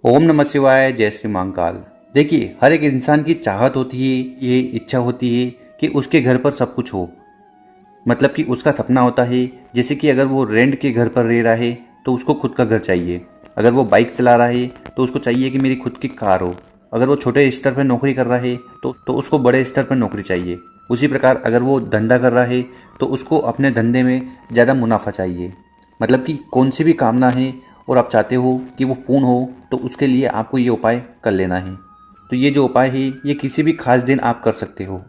ओम नमः शिवाय, जय श्री महाकाल। देखिए, हर एक इंसान की चाहत होती है, ये इच्छा होती है कि उसके घर पर सब कुछ हो। मतलब कि उसका सपना होता है, जैसे कि अगर वो रेंट के घर पर रह रहा है तो उसको खुद का घर चाहिए। अगर वो बाइक चला रहा है तो उसको चाहिए कि मेरी खुद की कार हो। अगर वो छोटे स्तर पर नौकरी कर रहा है तो उसको बड़े स्तर पर नौकरी चाहिए। उसी प्रकार अगर वो धंधा कर रहा है तो उसको अपने धंधे में ज़्यादा मुनाफा चाहिए। मतलब कि कौन सी भी कामना है और आप चाहते हो कि वो पूर्ण हो, तो उसके लिए आपको ये उपाय कर लेना है। तो ये जो उपाय है ये किसी भी खास दिन आप कर सकते हो।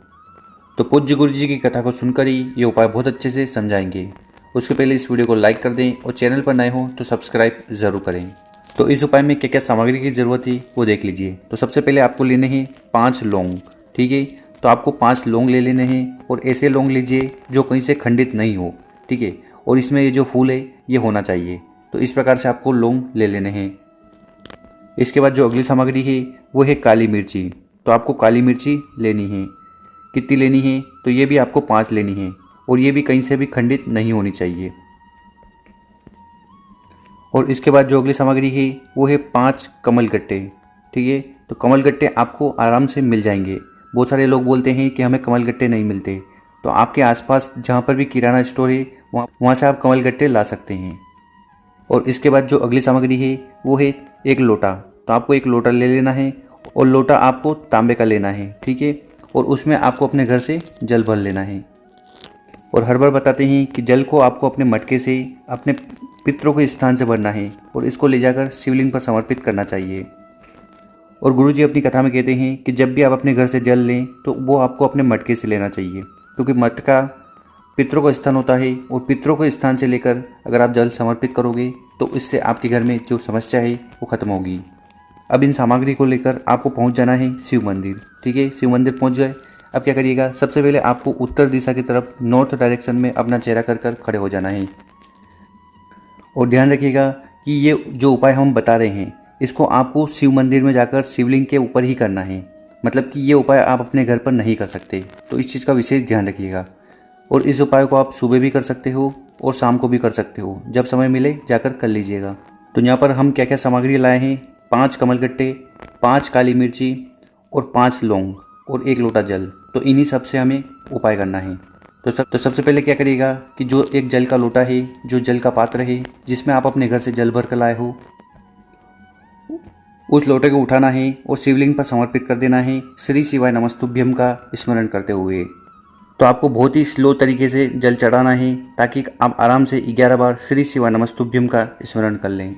तो पूज्य गुरु जी की कथा को सुनकर ही ये उपाय बहुत अच्छे से समझाएंगे। उसके पहले इस वीडियो को लाइक कर दें और चैनल पर नए हो तो सब्सक्राइब ज़रूर करें। तो इस उपाय में क्या क्या सामग्री की ज़रूरत है वो देख लीजिए। तो सबसे पहले आपको लेने हैं 5 लौंग। ठीक है, तो आपको 5 लौंग ले लेने हैं और ऐसे लौंग लीजिए जो कहीं से खंडित नहीं हो। ठीक है, और इसमें ये जो फूल है ये होना चाहिए। तो इस प्रकार से आपको लौंग ले लेने हैं। इसके बाद जो अगली सामग्री है वो है काली मिर्ची। तो आपको काली मिर्ची लेनी है। कितनी लेनी है? तो ये भी आपको 5 लेनी है और ये भी कहीं से भी खंडित नहीं होनी चाहिए। और इसके बाद जो अगली सामग्री है वो है 5 कमल गट्टे। ठीक है, तो कमल गट्टे आपको आराम से मिल जाएंगे। बहुत सारे लोग बोलते हैं कि हमें कमल गट्टे नहीं मिलते, तो आपके आसपास जहाँ पर भी किराना स्टोर है वहाँ से आप कमल गट्टे ला सकते हैं। और इसके बाद जो अगली सामग्री है वो है 1 लोटा। तो आपको 1 लोटा ले लेना है और लोटा आपको तांबे का लेना है। ठीक है, और उसमें आपको अपने घर से जल भर लेना है। और हर बार बताते हैं कि जल को आपको अपने मटके से अपने पितरों के स्थान से भरना है और इसको ले जाकर शिवलिंग पर समर्पित करना चाहिए। और गुरुजी अपनी कथा में कहते हैं कि जब भी आप अपने घर से जल लें तो वो आपको अपने मटके से लेना चाहिए, क्योंकि मटका पितरों का स्थान होता है और पितरों के स्थान से लेकर अगर आप जल समर्पित करोगे तो इससे आपके घर में जो समस्या है वो खत्म होगी। अब इन सामग्री को लेकर आपको पहुंच जाना है शिव मंदिर। ठीक है, शिव मंदिर पहुंच गए। अब क्या करिएगा, सबसे पहले आपको उत्तर दिशा की तरफ नॉर्थ डायरेक्शन में अपना चेहरा कर खड़े हो जाना है। और ध्यान रखिएगा कि ये जो उपाय हम बता रहे हैं इसको आपको शिव मंदिर में जाकर शिवलिंग के ऊपर ही करना है। मतलब कि ये उपाय आप अपने घर पर नहीं कर सकते, तो इस चीज़ का विशेष ध्यान रखिएगा। और इस उपाय को आप सुबह भी कर सकते हो और शाम को भी कर सकते हो, जब समय मिले जाकर कर लीजिएगा। तो यहाँ पर हम क्या क्या सामग्री लाए हैं, 5 कमलगट्टे, 5 काली मिर्ची और 5 लौंग और 1 लोटा जल। तो इन्हीं सब से हमें उपाय करना है। तो सबसे पहले क्या करिएगा कि जो एक जल का लोटा है, जो जल का पात्र है जिसमें आप अपने घर से जल भर कर लाए हो, उस लोटे को उठाना है और शिवलिंग पर समर्पित कर देना है श्री शिवाय नमस्तुभ्यम का स्मरण करते हुए। तो आपको बहुत ही स्लो तरीके से जल चढ़ाना है ताकि आप आराम से 11 बार श्री शिवाय नमस्तुभ्यम का स्मरण कर लें।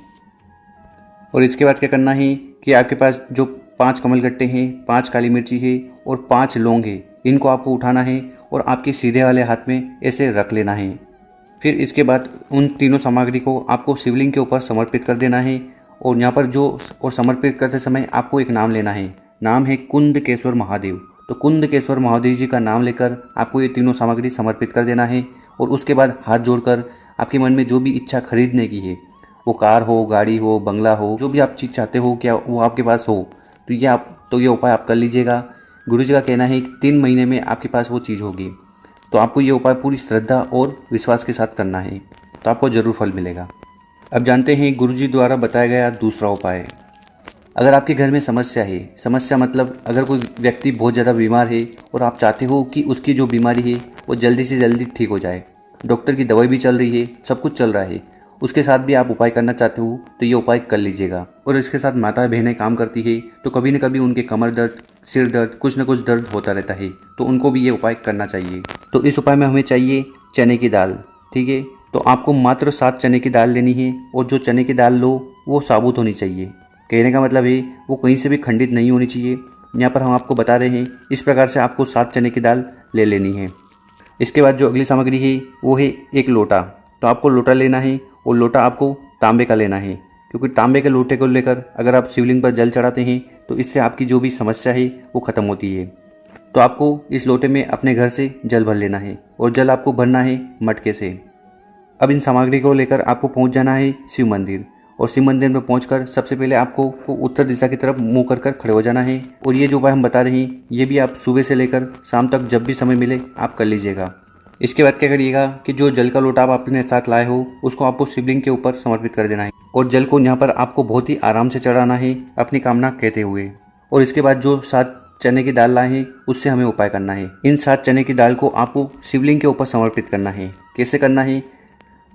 और इसके बाद क्या करना है कि आपके पास जो 5 कमलगट्टे हैं, 5 काली मिर्ची है और 5 लौंग है, इनको आपको उठाना है और आपके सीधे वाले हाथ में ऐसे रख लेना है। फिर इसके बाद उन तीनों सामग्री को आपको शिवलिंग के ऊपर समर्पित कर देना है। और यहाँ पर और समर्पित करते समय आपको एक नाम लेना है। नाम है कुंदकेश्वर महादेव। तो कुंदकेश्वर महादेव जी का नाम लेकर आपको ये तीनों सामग्री समर्पित कर देना है। और उसके बाद हाथ जोड़कर आपके मन में जो भी इच्छा खरीदने की है, वो कार हो, गाड़ी हो, बंगला हो, जो भी आप चीज़ चाहते हो क्या वो आपके पास हो, तो ये उपाय आप कर लीजिएगा। गुरुजी का कहना है कि 3 महीने में आपके पास वो चीज़ होगी। तो आपको ये उपाय पूरी श्रद्धा और विश्वास के साथ करना है, तो आपको ज़रूर फल मिलेगा। अब जानते हैं गुरुजी द्वारा बताया गया दूसरा उपाय। अगर आपके घर में समस्या है, समस्या मतलब अगर कोई व्यक्ति बहुत ज़्यादा बीमार है और आप चाहते हो कि उसकी जो बीमारी है वो जल्दी से जल्दी ठीक हो जाए, डॉक्टर की दवाई भी चल रही है, सब कुछ चल रहा है, उसके साथ भी आप उपाय करना चाहते हो तो ये उपाय कर लीजिएगा। और इसके साथ माता बहनें काम करती है तो कभी न कभी उनके कमर दर्द, सिर दर्द, कुछ न कुछ दर्द होता रहता है, तो उनको भी ये उपाय करना चाहिए। तो इस उपाय में हमें चाहिए चने की दाल। ठीक है, तो आपको मात्र 7 चने की दाल लेनी है और जो चने की दाल लो वो साबुत होनी चाहिए। कहने का मतलब है वो कहीं से भी खंडित नहीं होनी चाहिए। यहाँ पर हम आपको बता रहे हैं इस प्रकार से आपको 7 चने की दाल ले लेनी है। इसके बाद जो अगली सामग्री है वो है 1 लोटा। तो आपको लोटा लेना है और लोटा आपको तांबे का लेना है, क्योंकि तांबे के लोटे को लेकर अगर आप शिवलिंग पर जल चढ़ाते हैं तो इससे आपकी जो भी समस्या है वो ख़त्म होती है। तो आपको इस लोटे में अपने घर से जल भर लेना है और जल आपको भरना है मटके से। अब इन सामग्री को लेकर आपको पहुंच जाना है शिव मंदिर। और शिव मंदिर में पहुंचकर सबसे पहले आपको उत्तर दिशा की तरफ मुंह कर खड़े हो जाना है। और ये जो उपाय हम बता रहे हैं ये भी आप सुबह से लेकर शाम तक जब भी समय मिले आप कर लीजिएगा। इसके बाद क्या करिएगा कि जो जल का लोटा आप अपने साथ लाए हो उसको आपको शिवलिंग के ऊपर समर्पित कर देना है और जल को यहाँ पर आपको बहुत ही आराम से चढ़ाना है अपनी कामना कहते हुए। और इसके बाद जो 7 चने की दाल लाए हैं उससे हमें उपाय करना है। इन 7 चने की दाल को आपको शिवलिंग के ऊपर समर्पित करना है। कैसे करना है?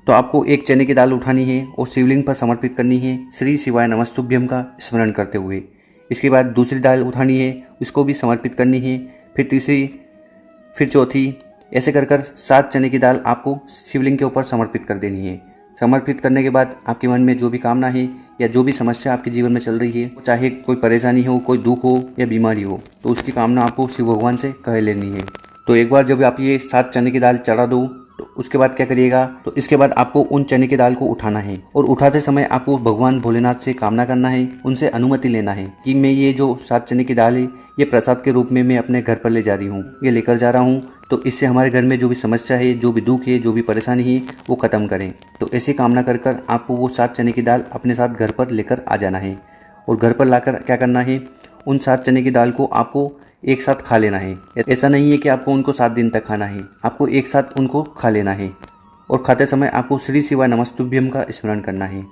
तो आपको एक चने की दाल उठानी है और शिवलिंग पर समर्पित करनी है श्री शिवाय नमस्तुभ्यम का स्मरण करते हुए। इसके बाद दूसरी दाल उठानी है, उसको भी समर्पित करनी है, फिर तीसरी, फिर चौथी, ऐसे कर कर 7 चने की दाल आपको शिवलिंग के ऊपर समर्पित कर देनी है। समर्पित करने के बाद आपके मन में जो भी कामना है या जो भी समस्या आपके जीवन में चल रही है, चाहे कोई परेशानी हो, कोई दुख हो या बीमारी हो, तो उसकी कामना आपको शिव भगवान से कह लेनी है। तो एक बार जब आप ये 7 चने की दाल चढ़ा दो तो उसके बाद क्या करिएगा, तो इसके बाद आपको उन चने की दाल को उठाना है और उठाते समय आपको भगवान भोलेनाथ से कामना करना है, उनसे अनुमति लेना है कि मैं ये जो 7 चने की दाल है ये प्रसाद के रूप में मैं अपने घर पर ले जा रही हूँ, ये लेकर जा रहा हूँ, तो इससे हमारे घर में जो भी समस्या है, जो भी दुख है, जो भी परेशानी है वो ख़त्म करें। तो ऐसी कामना कर कर आपको वो 7 चने की दाल अपने साथ घर पर लेकर आ जाना है और घर पर लाकर क्या करना है, उन 7 चने की दाल को आपको एक साथ खा लेना है। ऐसा नहीं है कि आपको उनको 7 दिन तक खाना है, आपको एक साथ उनको खा लेना है और खाते समय आपको श्री शिवाय नमस्तुभ्यम का स्मरण करना है।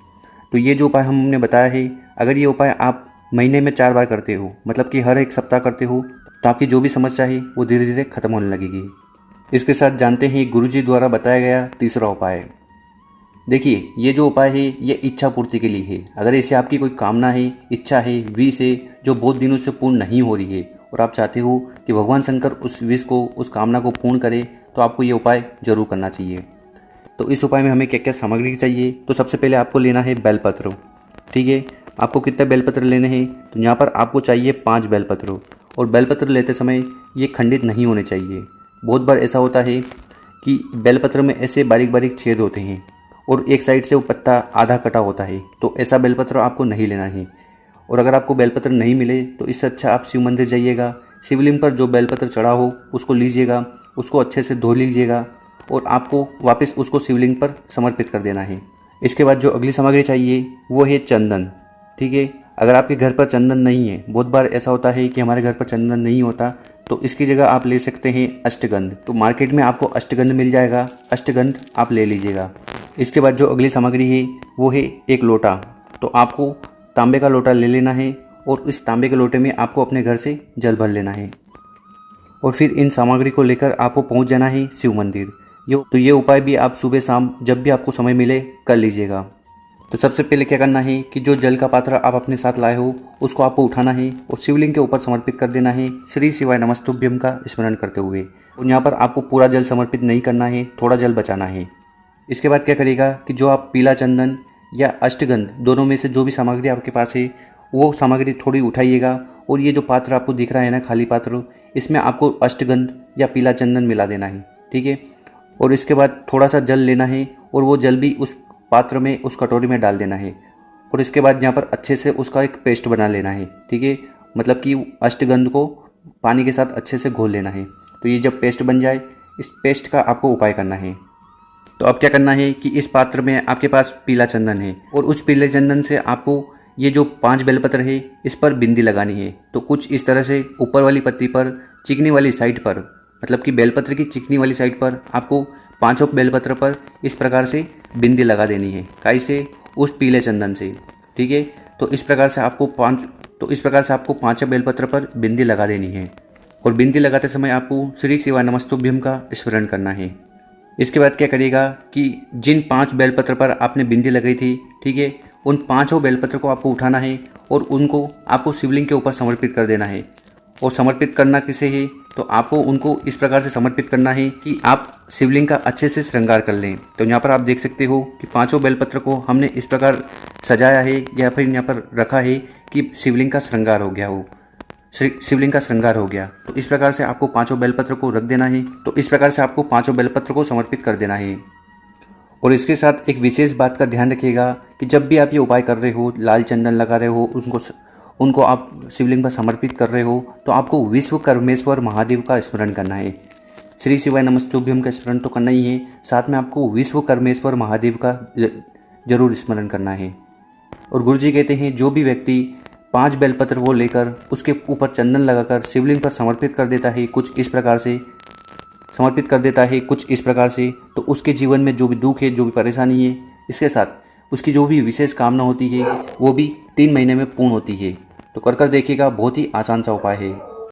तो ये जो उपाय हमने बताया है, अगर ये उपाय आप महीने में 4 बार करते हो, मतलब कि हर एक सप्ताह करते हो, तो आपकी जो भी समस्या है वो धीरे धीरे खत्म होने लगेगी। इसके साथ जानते हैं गुरुजी द्वारा बताया गया तीसरा उपाय। देखिए, ये जो उपाय है ये इच्छा पूर्ति के लिए है। अगर ऐसे आपकी कोई कामना है, इच्छा है, विश है जो बहुत दिनों से पूर्ण नहीं हो रही है और आप चाहते हो कि भगवान शंकर उस विश को, उस कामना को पूर्ण करे, तो आपको ये उपाय जरूर करना चाहिए। तो इस उपाय में हमें क्या क्या सामग्री चाहिए? तो सबसे पहले आपको लेना है बेलपत्र। ठीक है, आपको कितने बेलपत्र लेने हैं? तो यहाँ पर आपको चाहिए 5 बेलपत्र और बेलपत्र लेते समय ये खंडित नहीं होने चाहिए। बहुत बार ऐसा होता है कि बेलपत्र में ऐसे बारीक बारीक छेद होते हैं और एक साइड से वो पत्ता आधा कटा होता है, तो ऐसा बेलपत्र आपको नहीं लेना है। और अगर आपको बेलपत्र नहीं मिले तो इससे अच्छा आप शिव मंदिर जाइएगा, शिवलिंग पर जो बेलपत्र चढ़ा हो उसको लीजिएगा, उसको अच्छे से धो लीजिएगा और आपको वापस उसको शिवलिंग पर समर्पित कर देना है। इसके बाद जो अगली सामग्री चाहिए वो है चंदन। ठीक है, अगर आपके घर पर चंदन नहीं है, बहुत बार ऐसा होता है कि हमारे घर पर चंदन नहीं होता, तो इसकी जगह आप ले सकते हैं अष्टगंध। तो मार्केट में आपको अष्टगंध मिल जाएगा, अष्टगंध आप ले लीजिएगा। इसके बाद जो अगली सामग्री है वो है एक लोटा। तो आपको तांबे का लोटा ले लेना है और इस तांबे के लोटे में आपको अपने घर से जल भर लेना है और फिर इन सामग्री को लेकर आपको पहुंच जाना है शिव मंदिर। तो ये उपाय भी आप सुबह शाम जब भी आपको समय मिले कर लीजिएगा। तो सबसे पहले क्या करना है कि जो जल का पात्र आप अपने साथ लाए हो उसको आपको उठाना है और शिवलिंग के ऊपर समर्पित कर देना है श्री शिवाय नमस्तुभ्यम का स्मरण करते हुए। और यहाँ पर आपको पूरा जल समर्पित नहीं करना है, थोड़ा जल बचाना है। इसके बाद क्या करिएगा कि जो आप पीला चंदन या अष्टगंध दोनों में से जो भी सामग्री आपके पास है वो सामग्री थोड़ी उठाइएगा और ये जो पात्र आपको दिख रहा है ना, खाली पात्र, इसमें आपको अष्टगंध या पीला चंदन मिला देना है। ठीक है, और इसके बाद थोड़ा सा जल लेना है और वो जल भी उस पात्र में, उस कटोरी में डाल देना है और इसके बाद यहाँ पर अच्छे से उसका एक पेस्ट बना लेना है। ठीक है, मतलब कि अष्टगंध को पानी के साथ अच्छे से घोल लेना है। तो ये जब पेस्ट बन जाए, इस पेस्ट का आपको उपाय करना है। तो अब क्या करना है कि इस पात्र में आपके पास पीला चंदन है और उस पीले चंदन से आपको ये जो 5 बेलपत्र है इस पर बिंदी लगानी है। तो कुछ इस तरह से ऊपर वाली पत्ती पर, चिकनी वाली साइड पर, मतलब कि बेलपत्र की चिकनी वाली साइड पर आपको 5 बेलपत्र पर इस प्रकार से बिंदी लगा देनी है। काई से? उस पीले चंदन से। ठीक है, तो इस प्रकार से आपको 5 बेलपत्र पर बिंदी लगा देनी है और बिंदी लगाते समय आपको श्री शिवाय नमस्तुभ्यम का स्मरण करना है। इसके बाद क्या करिएगा कि जिन 5 बेलपत्र पर आपने बिंदी लगाई थी, ठीक है, उन 5 बेलपत्र को आपको उठाना है और उनको आपको शिवलिंग के ऊपर समर्पित कर देना है। और समर्पित करना किसे है? तो आपको उनको इस प्रकार से समर्पित करना है कि आप शिवलिंग का अच्छे से श्रृंगार कर लें। तो यहाँ पर आप देख सकते हो कि 5 बेलपत्र को हमने इस प्रकार सजाया है या फिर यहाँ पर रखा है कि शिवलिंग का श्रृंगार हो गया हो, शिवलिंग का श्रृंगार हो गया। तो इस प्रकार से आपको 5 बेलपत्र को रख देना है। तो इस प्रकार से आपको 5 बेलपत्र को समर्पित कर देना है। और इसके साथ एक विशेष बात का ध्यान रखिएगा कि जब भी आप ये उपाय कर रहे हो, लाल चंदन लगा रहे हो, उनको आप शिवलिंग पर समर्पित कर रहे हो, तो आपको विश्वकर्मेश्वर महादेव का स्मरण करना है। श्री शिवाय नमस्तुभ्यम का स्मरण तो करना ही है, साथ में आपको विश्वकर्मेश्वर महादेव का जरूर स्मरण करना है। और गुरुजी कहते हैं जो भी व्यक्ति 5 बेलपत्र वो लेकर उसके ऊपर चंदन लगाकर शिवलिंग पर समर्पित कर देता है, कुछ इस प्रकार से समर्पित कर देता है कुछ इस प्रकार से, तो उसके जीवन में जो भी दुख है, जो भी परेशानी है, इसके साथ उसकी जो भी विशेष कामना होती है वो भी 3 महीने में पूर्ण होती है। तो कर देखिएगा, बहुत ही आसान सा उपाय है।